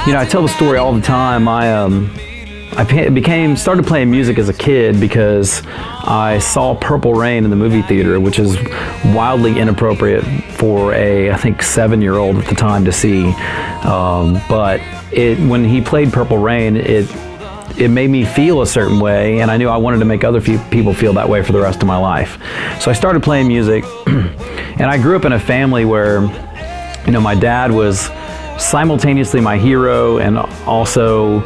You know, I tell the story all the time. I started playing music as a kid because I saw Purple Rain in the movie theater, which is wildly inappropriate for I think 7-year-old at the time to see. But when he played Purple Rain, it made me feel a certain way, and I knew I wanted to make other people feel that way for the rest of my life. So I started playing music, and I grew up in a family where, you know, my dad was simultaneously my hero and also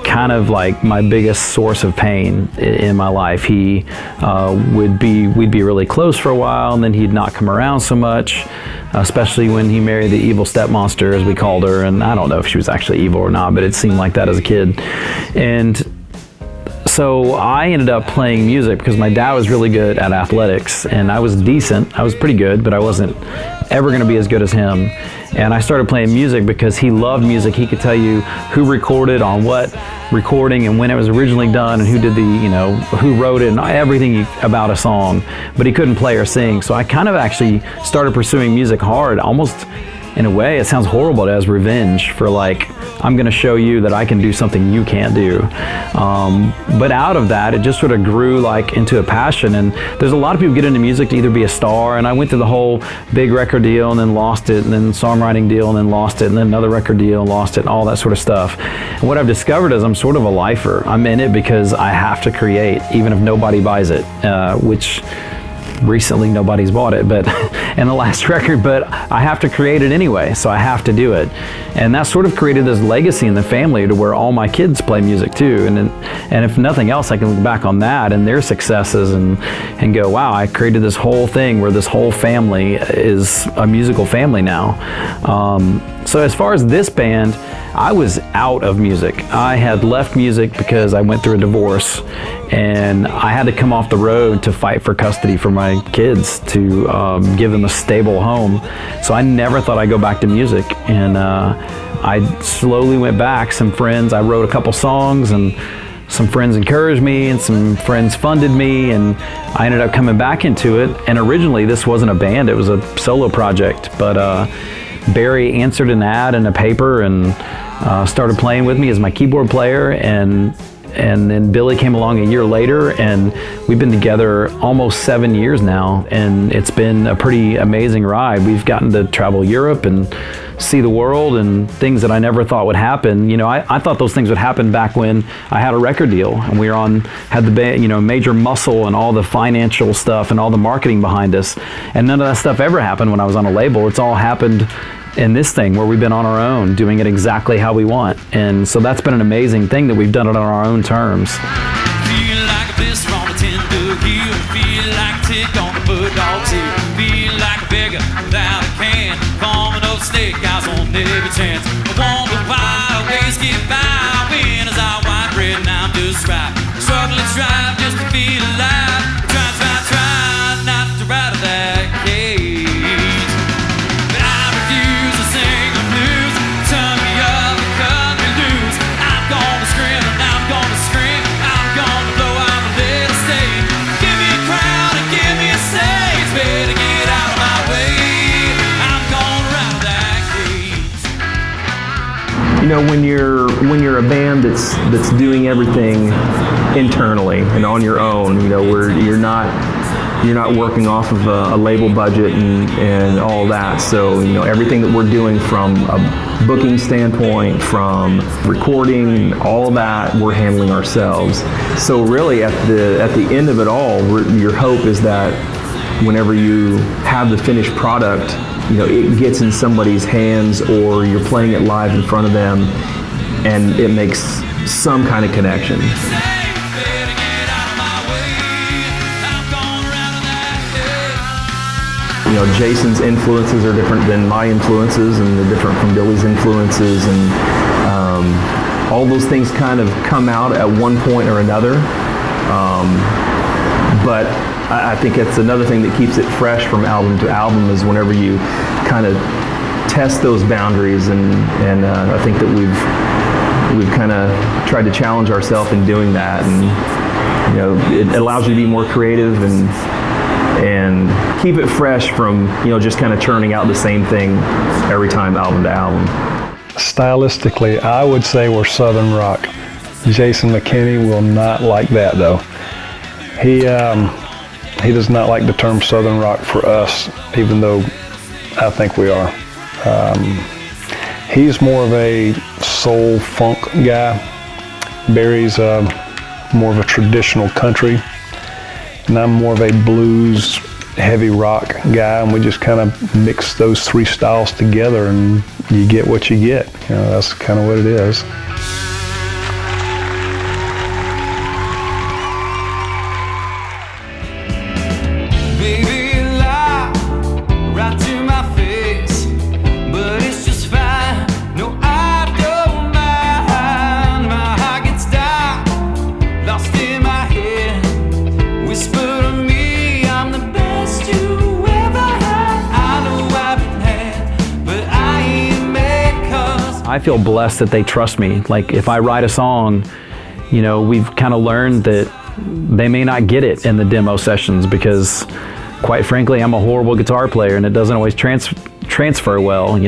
kind of like my biggest source of pain in my life. We'd be really close for a while, and then he'd not come around so much, especially when he married the evil stepmonster, as we called her. And I don't know if she was actually evil or not, but it seemed like that as a kid. And so I ended up playing music because my dad was really good at athletics, and I was decent. I was pretty good, but I wasn't ever going to be as good as him. And I started playing music because he loved music. He could tell you who recorded on what recording and when it was originally done and who did who wrote it and everything about a song, but he couldn't play or sing. So I kind of actually started pursuing music hard, almost in a way, it sounds horrible, as revenge for like, I'm going to show you that I can do something you can't do. But out of that, it just sort of grew like into a passion. And there's a lot of people get into music to either be a star, and I went through the whole big record deal and then lost it, and then songwriting deal and then lost it, and then another record deal and lost it, and all that sort of stuff. And what I've discovered is I'm sort of a lifer. I'm in it because I have to create, even if nobody buys it, which recently nobody's bought it, but in the last record, but I have to create it anyway, so I have to do it. And that sort of created this legacy in the family to where all my kids play music too. And if nothing else, I can look back on that and their successes and go, wow, I created this whole thing where this whole family is a musical family now. So as far as this band, I was out of music. I had left music because I went through a divorce, and I had to come off the road to fight for custody for my kids, to give them a stable home. So I never thought I'd go back to music, and I slowly went back. Some friends, I wrote a couple songs, and some friends encouraged me, and some friends funded me, and I ended up coming back into it. And originally this wasn't a band, it was a solo project, but Barry answered an ad in a paper and started playing with me as my keyboard player, and then Billy came along a year later, and we've been together almost 7 years now, and it's been a pretty amazing ride. We've gotten to travel Europe and see the world, and things that I never thought would happen. You know, I thought those things would happen back when I had a record deal and we were had the band, major muscle and all the financial stuff and all the marketing behind us. And none of that stuff ever happened when I was on a label. It's all happened in this thing where we've been on our own, doing it exactly how we want. And so that's been an amazing thing that we've done it on our own terms. Feel like a blister on a tender heel. Feel like a tick on the bulldog's heel. Feel like a beggar without a can. Farming up steak eyes on every chance. I wonder why I always get by. When is our white bread and I'm just right. Struggling, strive just to feel alive. Try not to ride that cage. But I refuse to sing the blues. Turn me up and cut me loose. I'm gonna scream and I'm gonna scream. I'm gonna blow out a little stage. Give me a crowd and give me a stage. Better get out of my way. I'm gonna ride that cage. You know, when you're a band that's doing everything internally and on your own, where you're not working off of a label budget and all that. So everything that we're doing from a booking standpoint, from recording, all of that we're handling ourselves. So really at the end of it all, your hope is that whenever you have the finished product, it gets in somebody's hands, or you're playing it live in front of them, and it makes some kind of connection. Jason's influences are different than my influences, and they're different from Billy's influences, and all those things kind of come out at one point or another. But I think it's another thing that keeps it fresh from album to album is whenever you kind of test those boundaries, and I think that we've kind of tried to challenge ourselves in doing that, and it allows you to be more creative and keep it fresh from just kind of churning out the same thing every time, album to album. Stylistically, I would say we're Southern rock. Jason McKinney will not like that though. He does not like the term Southern rock for us, even though I think we are. He's more of a soul funk guy. Barry's more of a traditional country, and I'm more of a blues heavy rock guy, and we just kind of mix those three styles together and you get what you get. That's kind of what it is. I feel blessed that they trust me. Like if I write a song, we've kind of learned that they may not get it in the demo sessions because, quite frankly, I'm a horrible guitar player and it doesn't always transfer well,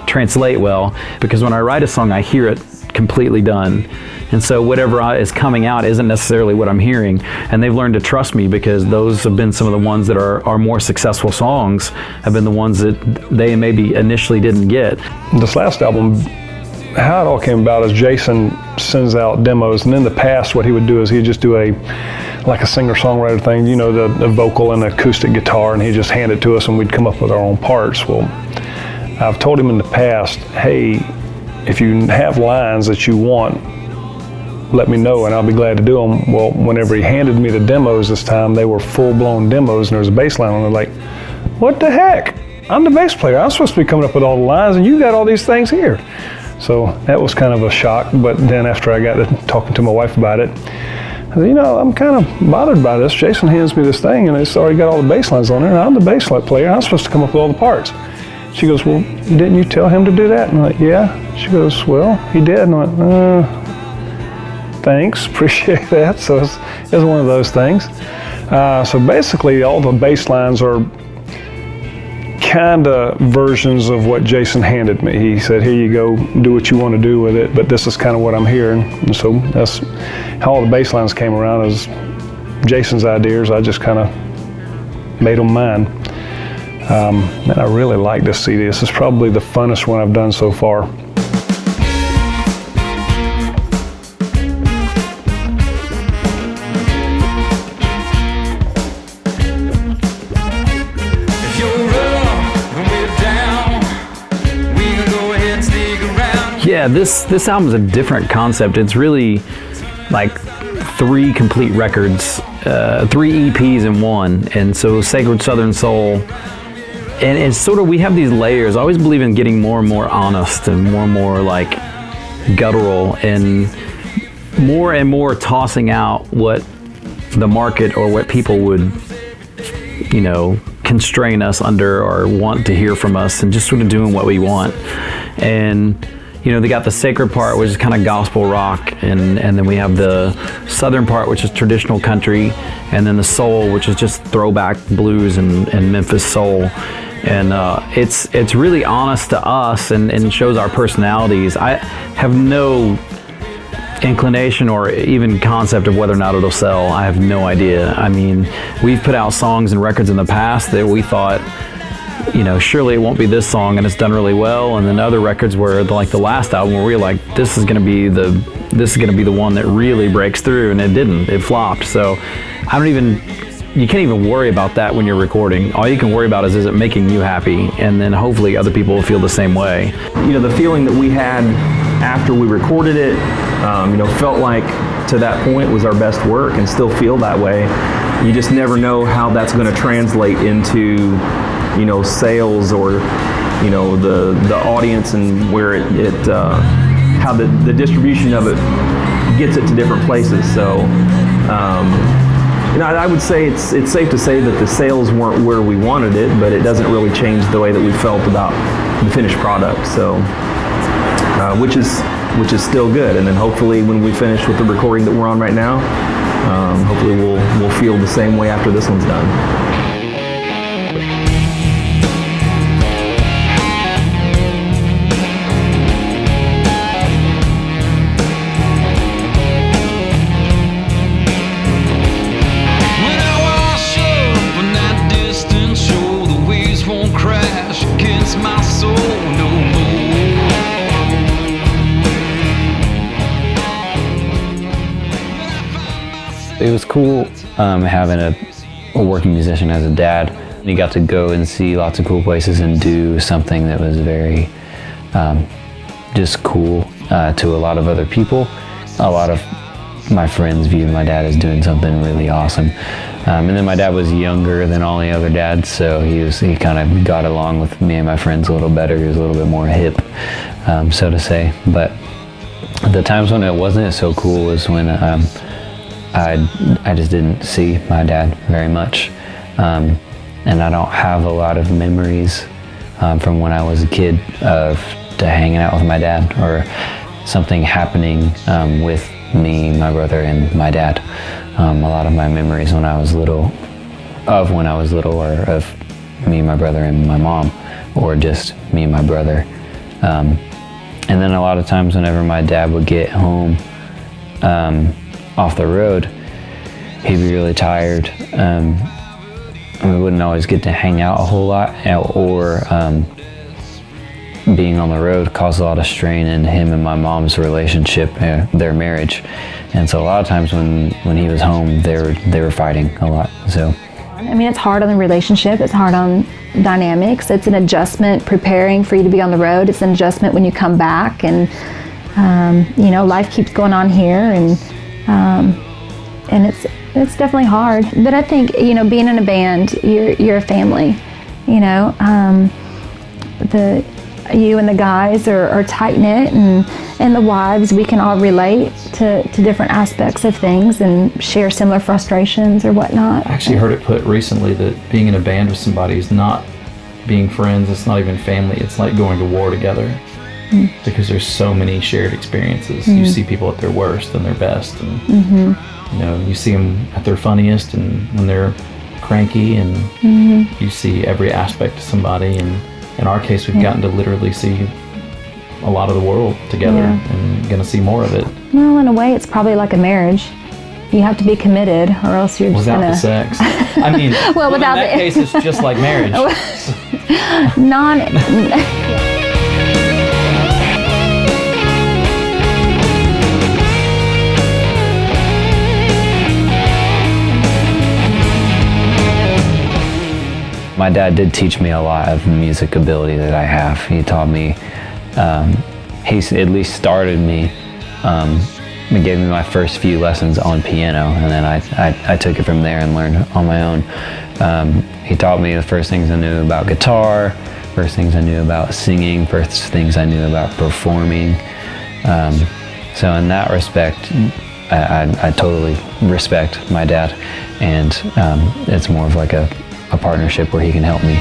translate well. Because when I write a song, I hear it completely done. And so whatever is coming out isn't necessarily what I'm hearing. And they've learned to trust me because those have been some of the ones that are more successful songs, have been the ones that they maybe initially didn't get. This last album, how it all came about is Jason sends out demos, and in the past what he would do is he'd just do like a singer-songwriter thing, the vocal and acoustic guitar, and he'd just hand it to us and we'd come up with our own parts. Well, I've told him in the past, hey, if you have lines that you want, let me know and I'll be glad to do them. Well, whenever he handed me the demos this time, they were full-blown demos and there was a bass line on it. Like, what the heck? I'm the bass player. I'm supposed to be coming up with all the lines and you got all these things here. So that was kind of a shock, but then after I got to talking to my wife about it, I said, I'm kind of bothered by this. Jason hands me this thing and it's already got all the bass lines on it, and I'm the bass player. I'm supposed to come up with all the parts. She goes, well, didn't you tell him to do that? And I'm like, yeah. She goes, well, he did. And I went, thanks, appreciate that. So it's one of those things. So basically all the bass lines are kind of versions of what Jason handed me. He said, here you go, do what you want to do with it, but this is kind of what I'm hearing. And so that's how all the bass lines came around, is Jason's ideas. I just kind of made them mine. And I really like this CD. This is probably the funnest one I've done so far. Yeah, this album is a different concept. It's really like 3 complete records, 3 EPs in one. And so Sacred Southern Soul, and it's sort of, we have these layers. I always believe in getting more and more honest and more like guttural and more tossing out what the market or what people would, constrain us under or want to hear from us, and just sort of doing what we want. And they got the sacred part, which is kind of gospel rock, and then we have the southern part, which is traditional country, and then the soul, which is just throwback blues and Memphis soul. And it's really honest to us and shows our personalities. I have no inclination or even concept of whether or not it'll sell. I have no idea. I mean, we've put out songs and records in the past that we thought, surely it won't be this song, and it's done really well. And then other records where, like the last album, where we were like, this is gonna be the one that really breaks through, and it didn't. It flopped. So you can't even worry about that when you're recording. All you can worry about is it making you happy, and then hopefully other people will feel the same way. The feeling that we had after we recorded it, felt like to that point was our best work, and still feel that way. You just never know how that's going to translate into sales or the audience, and where how the distribution of it gets it to different places. So, I would say it's safe to say that the sales weren't where we wanted it, but it doesn't really change the way that we felt about the finished product. So, which is still good. And then hopefully when we finish with the recording that we're on right now, hopefully we'll feel the same way after this one's done. It was cool having a working musician as a dad. You got to go and see lots of cool places and do something that was very just cool to a lot of other people. A lot of my friends viewed my dad as doing something really awesome. And then my dad was younger than all the other dads, so he kind of got along with me and my friends a little better. He was a little bit more hip, so to say. But the times when it wasn't so cool was when I just didn't see my dad very much, and I don't have a lot of memories from when I was a kid of hanging out with my dad or something happening with me, my brother, and my dad. A lot of my memories when I was little are of me, my brother, and my mom, or just me and my brother. And then a lot of times whenever my dad would get home off the road, he'd be really tired. And we wouldn't always get to hang out a whole lot, or being on the road caused a lot of strain in him and my mom's relationship, their marriage. And so a lot of times when he was home, they were fighting a lot. So I mean, it's hard on the relationship, it's hard on dynamics, it's an adjustment preparing for you to be on the road, it's an adjustment when you come back, and life keeps going on here, and it's definitely hard. But I think, being in a band, you're a family. You and the guys are tight-knit, and the wives, we can all relate to different aspects of things and share similar frustrations or whatnot. I actually heard it put recently that being in a band with somebody is not being friends, it's not even family, it's like going to war together. Because there's so many shared experiences. You see people at their worst and their best, and you see them at their funniest and when they're cranky, and you see every aspect of somebody. And in our case, we've gotten to literally see a lot of the world together, and going to see more of it. Well, in a way, it's probably like a marriage. You have to be committed, or else you're just without gonna... the sex. I mean, well, without in that case, it's just like marriage. my dad did teach me a lot of music ability that I have. He taught me, he at least started me, he gave me my first few lessons on piano, and then I took it from there and learned on my own. He taught me the first things I knew about guitar, first things I knew about singing, first things I knew about performing. So in that respect, I totally respect my dad, and it's more of like a partnership where he can help me.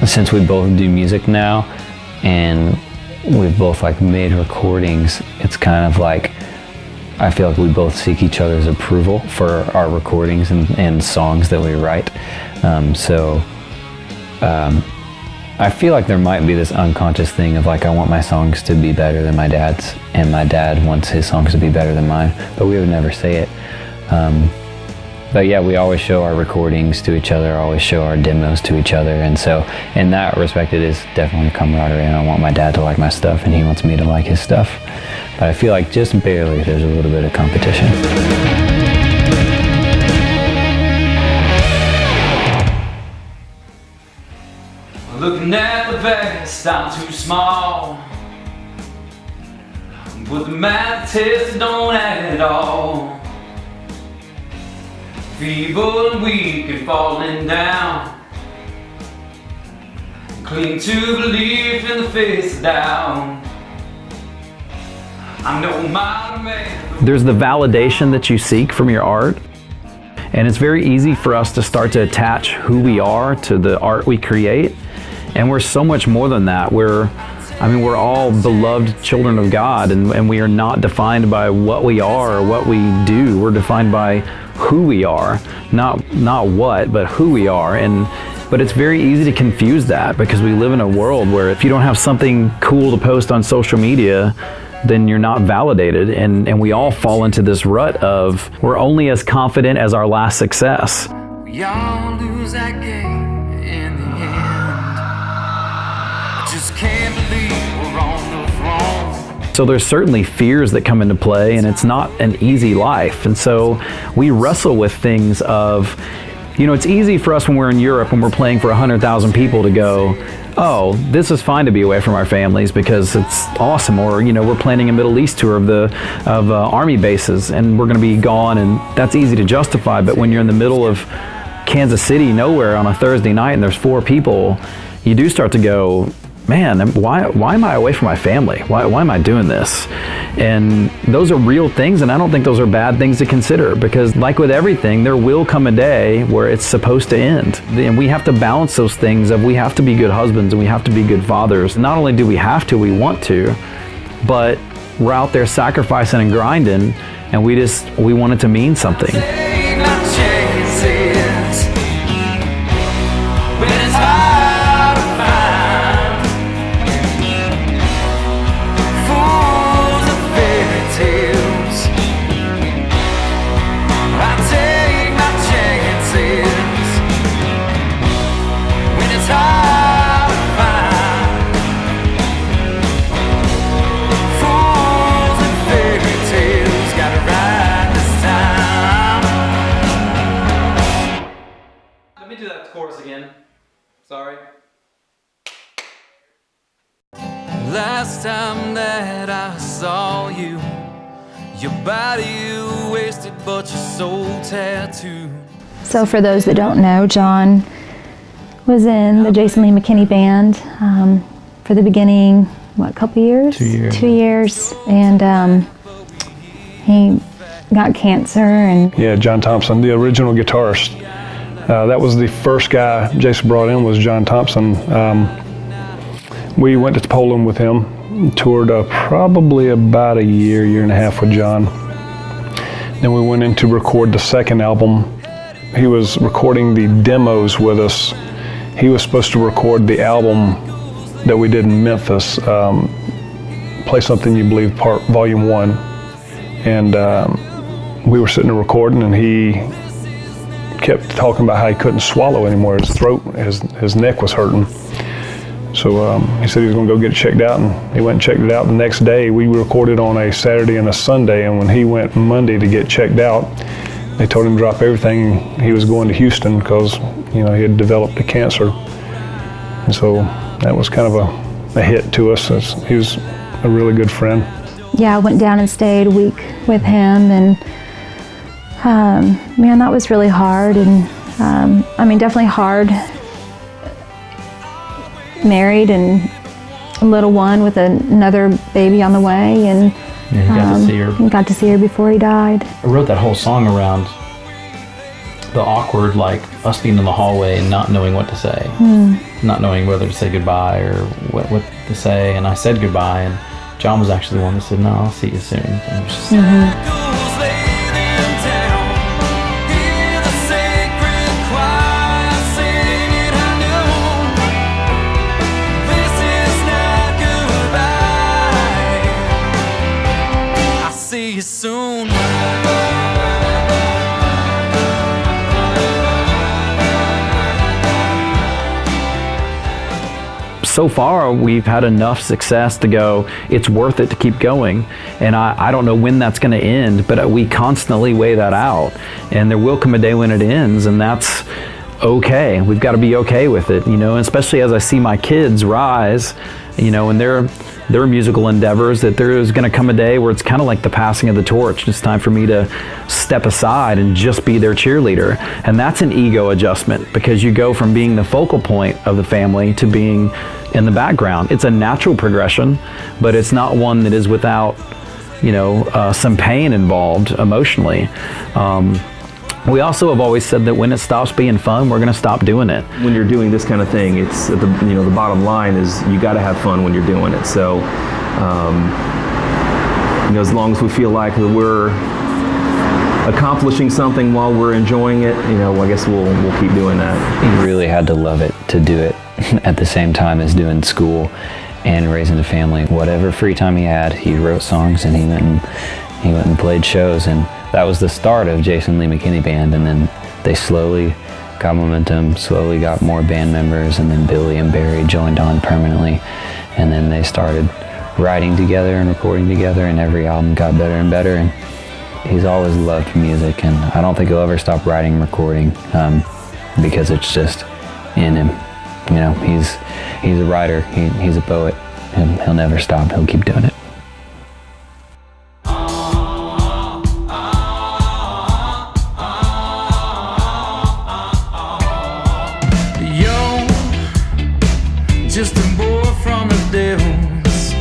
Since we both do music now, and we've both like made recordings, it's kind of like, I feel like we both seek each other's approval for our recordings and songs that we write. I feel like there might be this unconscious thing of like, I want my songs to be better than my dad's, and my dad wants his songs to be better than mine, but we would never say it. But yeah, we always show our recordings to each other, always show our demos to each other, and so in that respect it is definitely camaraderie, and I want my dad to like my stuff and he wants me to like his stuff. But I feel like just barely there's a little bit of competition. Looking at the vest, I'm too small, but the math test don't add at all. Feeble and weak and falling down, cling to belief in the face down. I'm no modern man. There's the validation that you seek from your art. And it's very easy for us to start to attach who we are to the art we create. And we're so much more than that. We're all beloved children of God, and we are not defined by what we are or what we do. We're defined by who we are, not what, but who we are. But it's very easy to confuse that, because we live in a world where if you don't have something cool to post on social media, then you're not validated. And we all fall into this rut of we're only as confident as our last success. We all lose that game in the end. I just can't believe we're on the throne. So there's certainly fears that come into play, and it's not an easy life. And so we wrestle with things of, it's easy for us when we're in Europe and we're playing for 100,000 people to go, oh, this is fine to be away from our families because it's awesome. Or, we're planning a Middle East tour of army bases, and we're going to be gone, and that's easy to justify. But when you're in the middle of Kansas City, nowhere, on a Thursday night, and there's 4 people, you do start to go, man, why am I away from my family? Why am I doing this? And those are real things, and I don't think those are bad things to consider, because like with everything, there will come a day where it's supposed to end. And we have to balance those things of we have to be good husbands and we have to be good fathers. Not only do we have to, we want to, but we're out there sacrificing and grinding, and we want it to mean something. Take my chances when it's hard to find fools and fairy tales. I take my chances when it's hard to find fools and fairy tales. Gotta ride this time. Let me do that chorus again. Sorry. Last time that I saw you, your body wasted but your soul tattooed. So for those that don't know, John was in the Jason Lee McKinney band for the beginning, a couple years? 2 years. 2 years, and he got cancer, and Yeah, John Thompson, the original guitarist. That was the first guy Jason brought in, was John Thompson. We went to Poland with him, toured probably about a year and a half with John. Then we went in to record the second album. He was recording the demos with us. He was supposed to record the album that we did in Memphis, Play Something You Believe, Volume 1. And we were sitting there recording, and he kept talking about how he couldn't swallow anymore. His throat, his neck was hurting. So he said he was going to go get it checked out, and he went and checked it out. The next day, we recorded on a Saturday and a Sunday, and when he went Monday to get checked out, they told him to drop everything. He was going to Houston because, he had developed a cancer. And so that was kind of a hit to us. He was a really good friend. yeah, I went down and stayed a week with him, and man, that was really hard, and definitely hard. Married and a little one with another baby on the way, and Yeah, you got to see her. got to see her before he died. I wrote that whole song around the awkward, like us being in the hallway and not knowing what to say, not knowing whether to say goodbye or what to say. And I said goodbye, and John was actually the one that said, "No, I'll see you soon." And it was just, Goes lay them down. Hear the sacred choir sing it anew. This is not goodbye. I'll see you soon. So far, we've had enough success to go, it's worth it to keep going. And I don't know when that's going to end, but we constantly weigh that out. And there will come a day when it ends, and that's okay. We've got to be okay with it, and especially as I see my kids rise, in their musical endeavors, that there is going to come a day where it's kind of like the passing of the torch. It's time for me to step aside and just be their cheerleader. And that's an ego adjustment, because you go from being the focal point of the family to being in the background. It's a natural progression, but it's not one that is without, some pain involved emotionally. We also have always said that when it stops being fun, we're going to stop doing it. When you're doing this kind of thing, it's the bottom line is you got to have fun when you're doing it. So, as long as we feel like we're accomplishing something while we're enjoying it, I guess we'll keep doing that. He really had to love it to do it at the same time as doing school and raising a family. Whatever free time he had, he wrote songs and he went and played shows, and that was the start of Jason Lee McKinney Band. And then they slowly got momentum, slowly got more band members, and then Billy and Barry joined on permanently, and then they started writing together and recording together, and every album got better and better. And he's always loved music, and I don't think he'll ever stop writing and recording, because it's just in him. He's a writer, he's a poet, and he'll never stop. He'll keep doing it. Just a boy from the Dells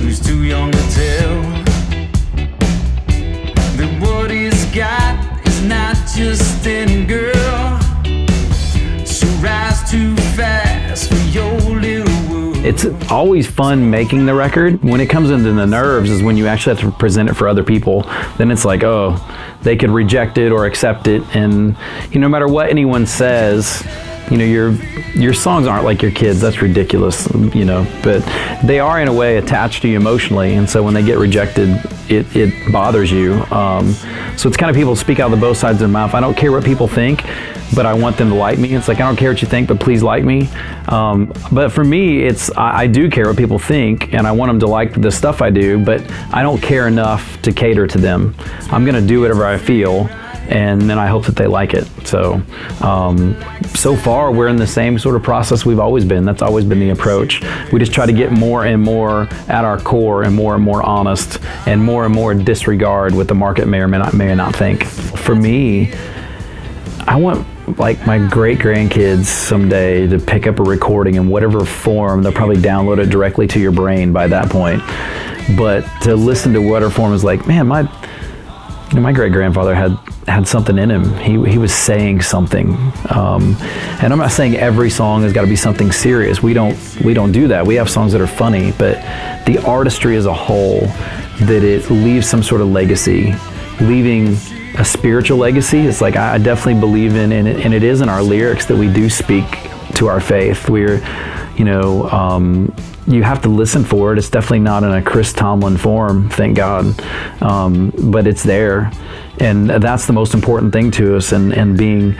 who's too young to tell that what he's got is not just any girl. So rise too fast for your little world. It's always fun making the record. When it comes into the nerves is when you actually have to present it for other people. Then it's like, oh, they could reject it or accept it, and no matter what anyone says, your songs aren't like your kids. That's ridiculous, but they are in a way attached to you emotionally, and so when they get rejected, it bothers you. So it's kind of people speak out of both sides of their mouth. I don't care what people think, but I want them to like me. It's like, I don't care what you think, but please like me. But for me, I do care what people think, and I want them to like the stuff I do, but I don't care enough to cater to them. I'm gonna do whatever I feel, and then I hope that they like it. So far we're in the same sort of process we've always been. That's always been the approach. We just try to get more and more at our core, and more honest, and more disregard what the market may or may not think. For me, I want my great grandkids someday to pick up a recording in whatever form. They'll probably download it directly to your brain by that point, but to listen to whatever form is like, man, my great-grandfather had something in him. He was saying something, and I'm not saying every song has got to be something serious. We don't do that. We have songs that are funny, but the artistry as a whole, that it leaves some sort of legacy, leaving a spiritual legacy. It's like, I definitely believe in, and it is in our lyrics that we do speak to our faith. We're, you have to listen for it. It's definitely not in a Chris Tomlin form, thank God, but it's there, and that's the most important thing to us, and being,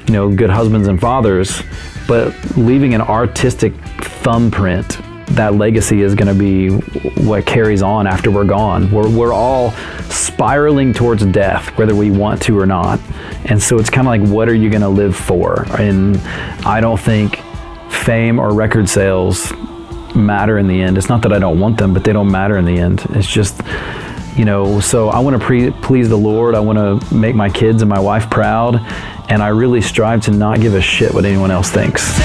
good husbands and fathers, but leaving an artistic thumbprint. That legacy is going to be what carries on after we're gone. We're all spiraling towards death, whether we want to or not, and so it's kind of like, what are you going to live for? And I don't think fame or record sales matter in the end. It's not that I don't want them, but they don't matter in the end. It's just, so I want to please the Lord. I want to make my kids and my wife proud, and I really strive to not give a shit what anyone else thinks.